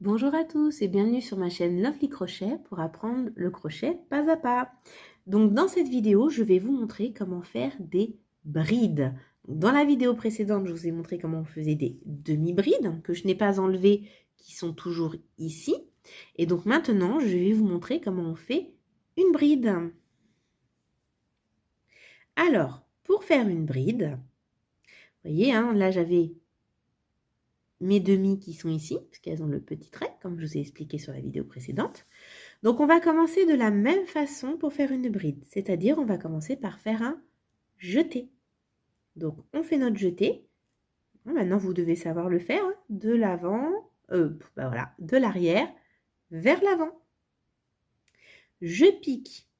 Bonjour à tous et bienvenue sur ma chaîne Lovely Crochet pour apprendre le crochet pas à pas. Donc dans cette vidéo, je vais vous montrer comment faire des brides. Dans la vidéo précédente, je vous ai montré comment on faisait des demi-brides que je n'ai pas enlevées, qui sont toujours ici. Et donc maintenant, je vais vous montrer comment on fait une bride. Alors, pour faire une bride, vous voyez, là j'avais mes demi qui sont ici, parce qu'elles ont le petit trait, comme je vous ai expliqué sur la vidéo précédente. Donc on va commencer de la même façon pour faire une bride, c'est-à-dire on va commencer par faire un jeté. Donc on fait notre jeté. Maintenant vous devez savoir le faire de l'avant, voilà, de l'arrière vers l'avant. Je pique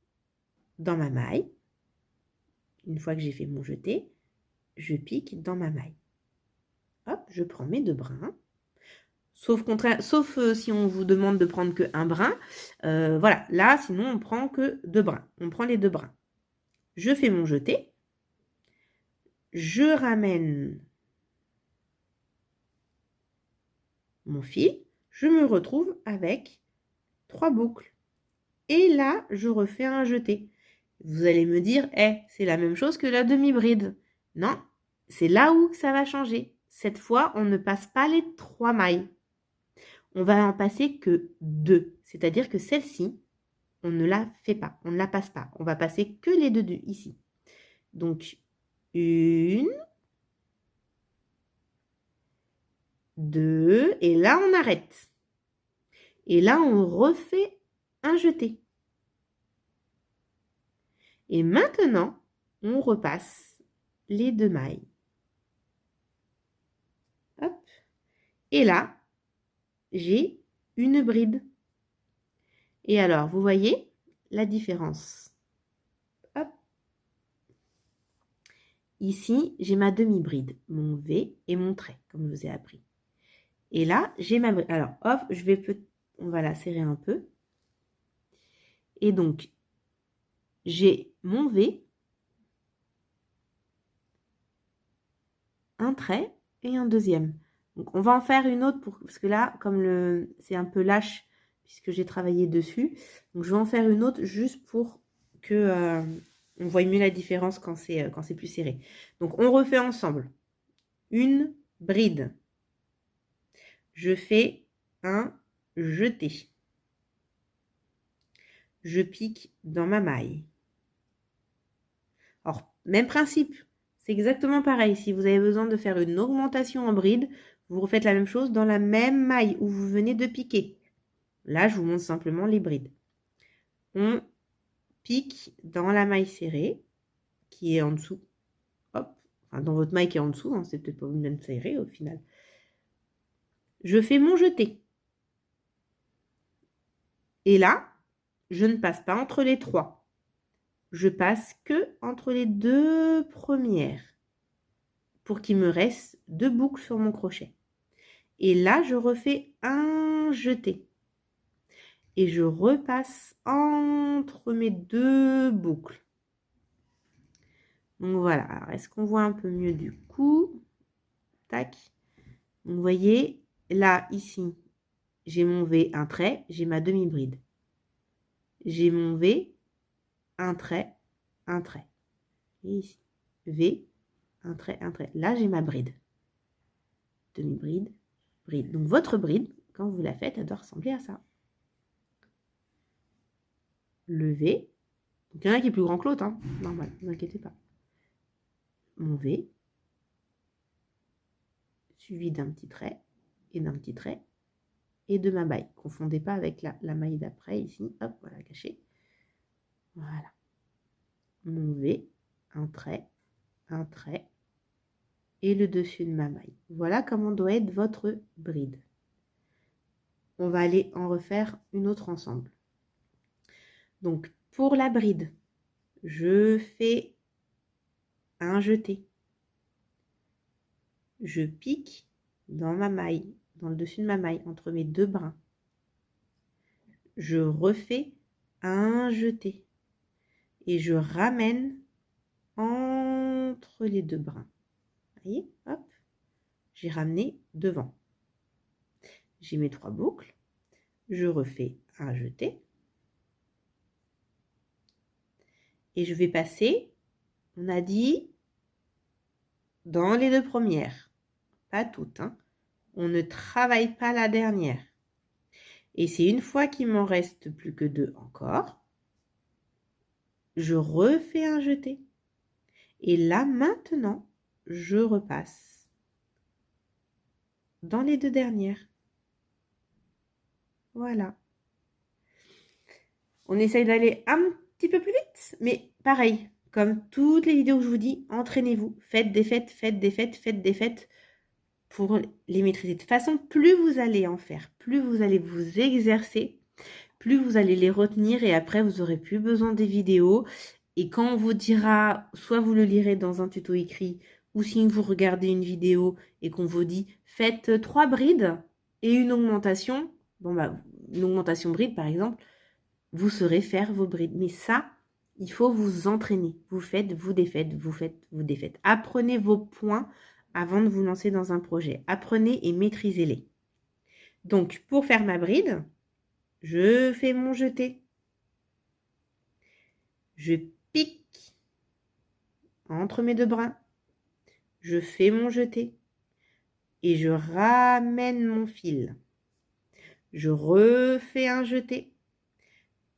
dans ma maille. Une fois que j'ai fait mon jeté, je pique dans ma maille. Hop, je prends mes 2 brins. Sauf si on vous demande de prendre que un brin. Voilà, là, sinon, on prend que 2 brins. On prend les 2 brins. Je fais mon jeté. Je ramène mon fil. Je me retrouve avec 3 boucles. Et là, je refais un jeté. Vous allez me dire, c'est la même chose que la demi-bride. Non, c'est là où ça va changer. Cette fois, on ne passe pas les 3 mailles. On va en passer que 2. C'est-à-dire que celle-ci, on ne la fait pas, on ne la passe pas. On va passer que les 2 ici. Donc, 1, 2, et là, on arrête. Et là, on refait un jeté. Et maintenant, on repasse les 2 mailles. Hop. Et là, j'ai une bride. Et alors, vous voyez la différence. Hop. Ici, j'ai ma demi-bride, mon V et mon trait, comme je vous ai appris. Et là, j'ai ma bride. Alors, hop, on va la serrer un peu. Et donc, j'ai mon V, un trait et un deuxième. Donc, on va en faire une autre parce que là, comme c'est un peu lâche, puisque j'ai travaillé dessus. Donc, je vais en faire une autre juste pour que on voit mieux la différence quand c'est plus serré. Donc, on refait ensemble. Une bride. Je fais un jeté. Je pique dans ma maille. Alors, même principe. C'est exactement pareil. Si vous avez besoin de faire une augmentation en bride, vous refaites la même chose dans la même maille où vous venez de piquer. Là, je vous montre simplement les brides. On pique dans la maille serrée qui est en dessous. Hop, enfin, dans votre maille qui est en dessous, c'est peut-être pas même serré au final. Je fais mon jeté. Et là, je ne passe pas entre les 3. Je passe que entre les 2 premières pour qu'il me reste 2 boucles sur mon crochet. Et là, je refais un jeté. Et je repasse entre mes 2 boucles. Donc voilà, alors est-ce qu'on voit un peu mieux du coup? Tac. Vous voyez, là, ici, j'ai mon V, un trait, j'ai ma demi-bride. J'ai mon V, un trait, un trait. Et ici, V, un trait, un trait. Là, j'ai ma bride. Demi-bride, bride. Donc votre bride, quand vous la faites, elle doit ressembler à ça. Le V. Donc il y en a qui est plus grand que l'autre, normal, ne vous inquiétez pas. Mon V, suivi d'un petit trait, et d'un petit trait, et de ma maille. Confondez pas avec la maille d'après, ici. Hop, voilà, caché. Voilà. Mon V, un trait, et le dessus de ma maille. Voilà comment doit être votre bride. On va aller en refaire une autre ensemble. Donc, pour la bride, je fais un jeté. Je pique dans ma maille, dans le dessus de ma maille, entre mes 2 brins. Je refais un jeté. Et je ramène entre les 2 brins. Vous voyez, hop, j'ai ramené devant. J'ai mes 3 boucles. je refais un jeté. Et je vais passer, on a dit, dans les 2 premières. Pas toutes, hein. On ne travaille pas la dernière. Et c'est une fois qu'il m'en reste plus que 2 encore, je refais un jeté. Et là, maintenant, je repasse dans les 2 dernières. Voilà. On essaye d'aller un petit peu plus vite, mais pareil, comme toutes les vidéos que je vous dis, entraînez-vous. Faites des fêtes, faites des fêtes, faites des fêtes pour les maîtriser. De toute façon, plus vous allez en faire, plus vous allez vous exercer, plus vous allez les retenir et après, vous n'aurez plus besoin des vidéos. Et quand on vous dira, soit vous le lirez dans un tuto écrit, ou si vous regardez une vidéo et qu'on vous dit, faites 3 brides et une augmentation, bon bah, une augmentation bride par exemple, vous saurez faire vos brides. Mais ça, il faut vous entraîner. Vous faites, vous défaites, vous faites, vous défaites. Apprenez vos points avant de vous lancer dans un projet. Apprenez et maîtrisez-les. Donc, pour faire ma bride, je fais mon jeté. Je pique entre mes 2 brins. Je fais mon jeté. Et je ramène mon fil. Je refais un jeté.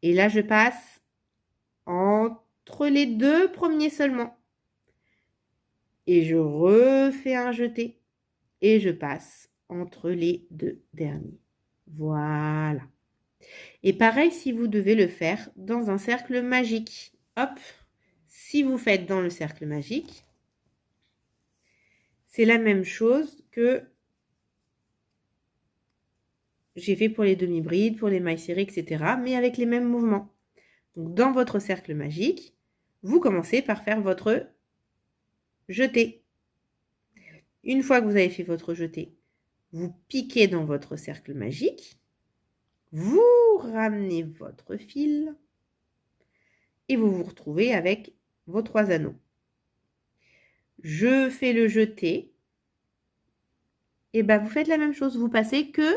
Et là, je passe entre les 2 premiers seulement. Et je refais un jeté. Et je passe entre les 2 derniers. Voilà. Et pareil si vous devez le faire dans un cercle magique. Hop, si vous faites dans le cercle magique, c'est la même chose que j'ai fait pour les demi-brides, pour les mailles serrées, etc. Mais avec les mêmes mouvements. Donc dans votre cercle magique, vous commencez par faire votre jeté. Une fois que vous avez fait votre jeté, vous piquez dans votre cercle magique, vous ramenez votre fil et vous vous retrouvez avec vos 3 anneaux. Je fais le jeté. Et bien, vous faites la même chose. Vous passez que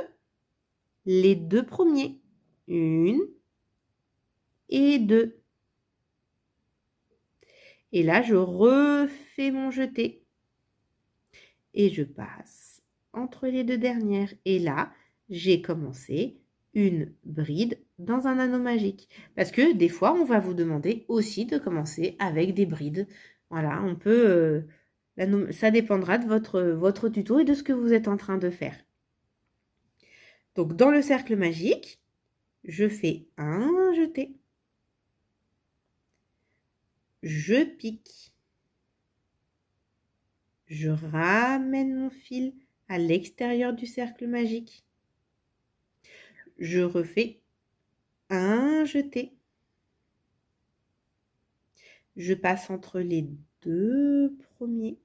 les 2 premiers. 1 et 2. Et là, je refais mon jeté. Et je passe entre les 2 dernières. Et là, j'ai commencé une bride dans un anneau magique. Parce que des fois, on va vous demander aussi de commencer avec des brides. Voilà, on peut... ça dépendra de votre tuto et de ce que vous êtes en train de faire. Donc, dans le cercle magique, je fais un jeté. Je pique. Je ramène mon fil à l'extérieur du cercle magique. Je refais un jeté. Je passe entre les 2 premiers.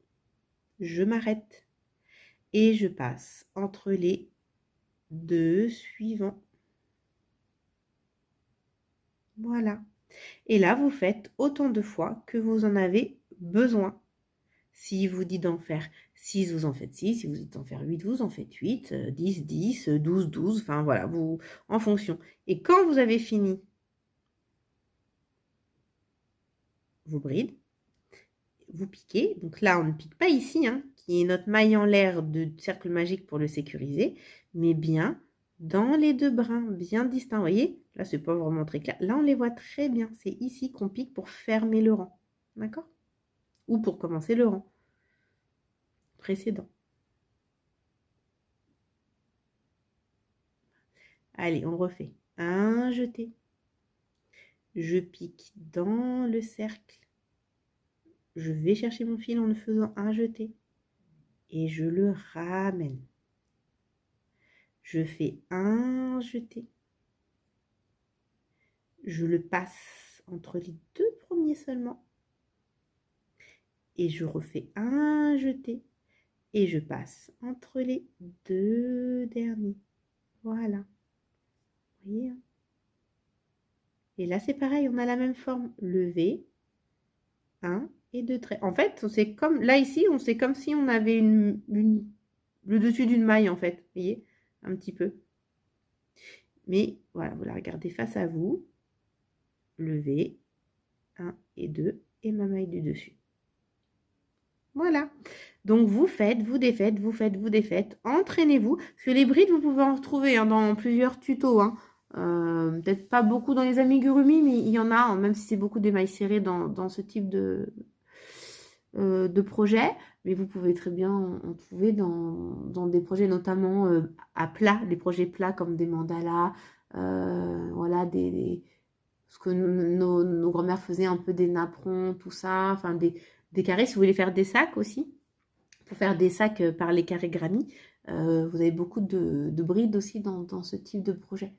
Je m'arrête. Et je passe entre les 2 suivants. Voilà. Et là, vous faites autant de fois que vous en avez besoin. Si vous dit d'en faire 6, vous en faites 6. Si vous dites d'en faire 8, vous en faites 8. 10, 10, 12, 12. Enfin, voilà, vous, en fonction. Et quand vous avez fini vos brides, vous piquez. Donc là, on ne pique pas ici, hein, qui est notre maille en l'air de cercle magique pour le sécuriser, mais bien dans les 2 brins, bien distincts. Vous voyez, là, c'est pas vraiment très clair. Là, on les voit très bien. C'est ici qu'on pique pour fermer le rang. D'accord? Ou pour commencer le rang précédent. Allez, on refait. Un jeté. Je pique dans le cercle. Je vais chercher mon fil en le faisant un jeté. Et je le ramène. Je fais un jeté. Je le passe entre les 2 premiers seulement. Et je refais un jeté. Et je passe entre les 2 derniers. Voilà. Vous voyez, hein? Et là, c'est pareil, on a la même forme. Levé, 1 et 2 traits. En fait, c'est comme, là, ici, c'est comme si on avait le dessus d'une maille, en fait. Vous voyez, un petit peu. Mais voilà, vous la regardez face à vous. Levez. 1 et 2 et ma maille du dessus. Voilà. Donc, vous faites, vous défaites, vous faites, vous défaites. Entraînez-vous. Parce que les brides, vous pouvez en retrouver hein, dans plusieurs tutos. Hein. Peut-être pas beaucoup dans les amigurumi, mais il y en a, hein, même si c'est beaucoup des mailles serrées dans ce type de projet. Mais vous pouvez très bien en trouver dans des projets, notamment à plat, des projets plats comme des mandalas, voilà, ce que nos grand-mères faisaient un peu des napperons, tout ça, enfin des carrés. Si vous voulez faire des sacs aussi, pour faire des sacs par les carrés grammy, vous avez beaucoup de brides aussi dans ce type de projet.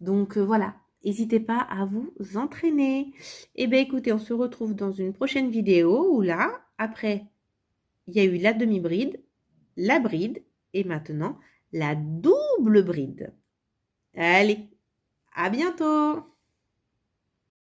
Donc voilà, n'hésitez pas à vous entraîner. Et bien écoutez, on se retrouve dans une prochaine vidéo où là, après, il y a eu la demi-bride, la bride et maintenant la double bride. Allez, à bientôt!